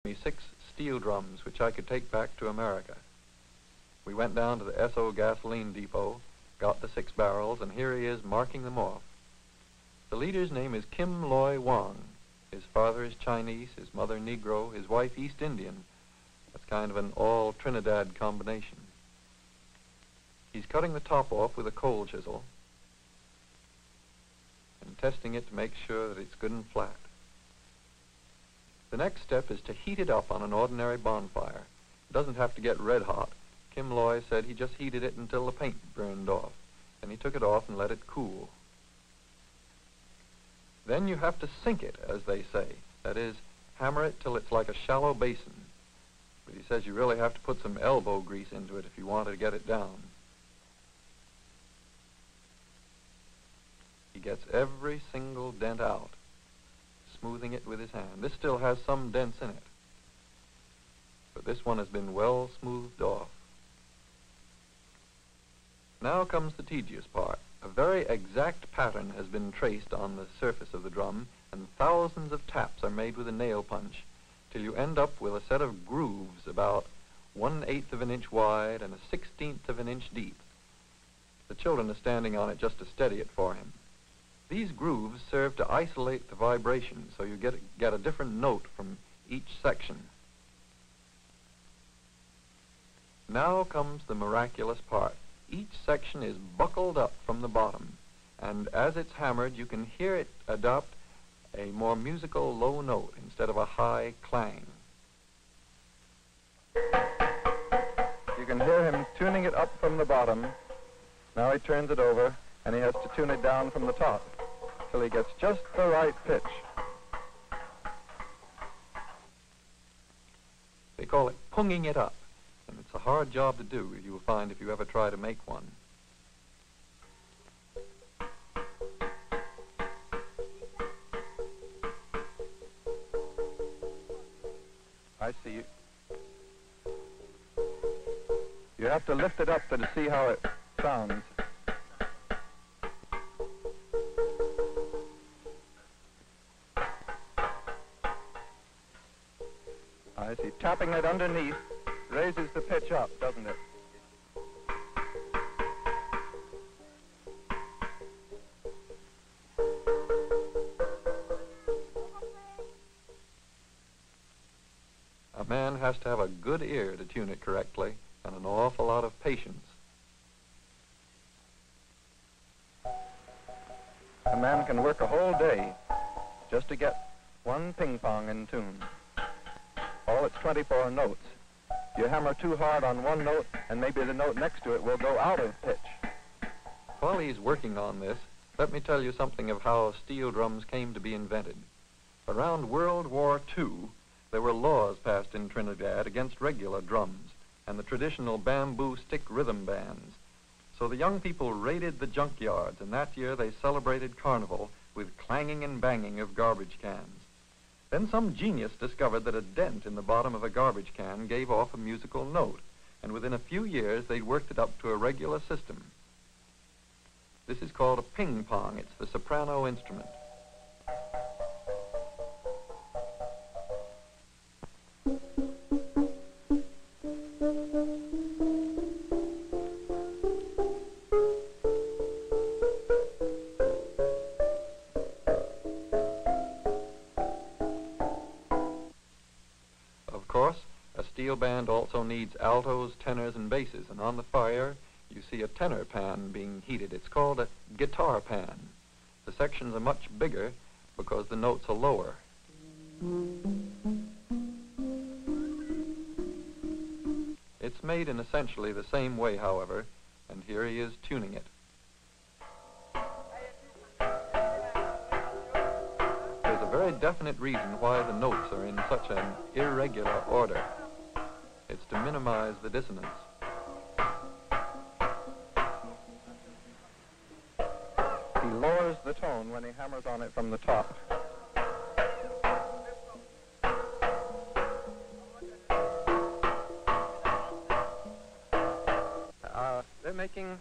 me 6 steel drums which I could take back to America. We went down to the SO gasoline depot, got the 6 barrels, and here he is marking them off. The leader's name is Kim Loy Wong. His father is Chinese, his mother Negro, his wife East Indian. That's kind of an all Trinidad combination. He's cutting the top off with a coal chisel and testing it to make sure that it's good and flat. The next step is to heat it up on an ordinary bonfire. It doesn't have to get red hot. Kim Loy said he just heated it until the paint burned off. Then he took it off and let it cool. Then you have to sink it, as they say. That is, hammer it till it's like a shallow basin. But he says you really have to put some elbow grease into it if you want to get it down. He gets every single dent out, smoothing it with his hand. This still has some dents in it, but this one has been well smoothed off. Now comes the tedious part. A very exact pattern has been traced on the surface of the drum, and thousands of taps are made with a nail punch, till you end up with a set of grooves about 1/8 of an inch wide and a 1/16 of an inch deep. The children are standing on it just to steady it for him. These grooves serve to isolate the vibration, so you get a different note from each section. Now comes the miraculous part. Each section is buckled up from the bottom, and as it's hammered, you can hear it adopt a more musical low note instead of a high clang. You can hear him tuning it up from the bottom. Now he turns it over, and he has to tune it down from the top till he gets just the right pitch. They call it punging it up, and it's a hard job to do, you will find if you ever try to make one. I see. You have to lift it up to see how it sounds. I see. Tapping it underneath raises the pitch up, doesn't it? A man has to have a good ear to tune it correctly, and an awful lot of patience. A man can work a whole day just to get one ping pong in tune. All its 24 notes. You hammer too hard on one note, and maybe the note next to it will go out of pitch. While he's working on this, let me tell you something of how steel drums came to be invented. Around World War II, there were laws passed in Trinidad against regular drums and the traditional bamboo stick rhythm bands. So the young people raided the junkyards, and that year they celebrated Carnival with clanging and banging of garbage cans. Then some genius discovered that a dent in the bottom of a garbage can gave off a musical note, and within a few years they'd worked it up to a regular system. This is called a ping pong. It's the soprano instrument. Of course, a steel band also needs altos, tenors, and basses, and on the fire you see a tenor pan being heated. It's called a guitar pan. The sections are much bigger because the notes are lower. It's made in essentially the same way, however, and here he is tuning it. There's a very definite reason why the notes are in such an irregular order. It's to minimize the dissonance. He lowers the tone when he hammers on it from the top. They're making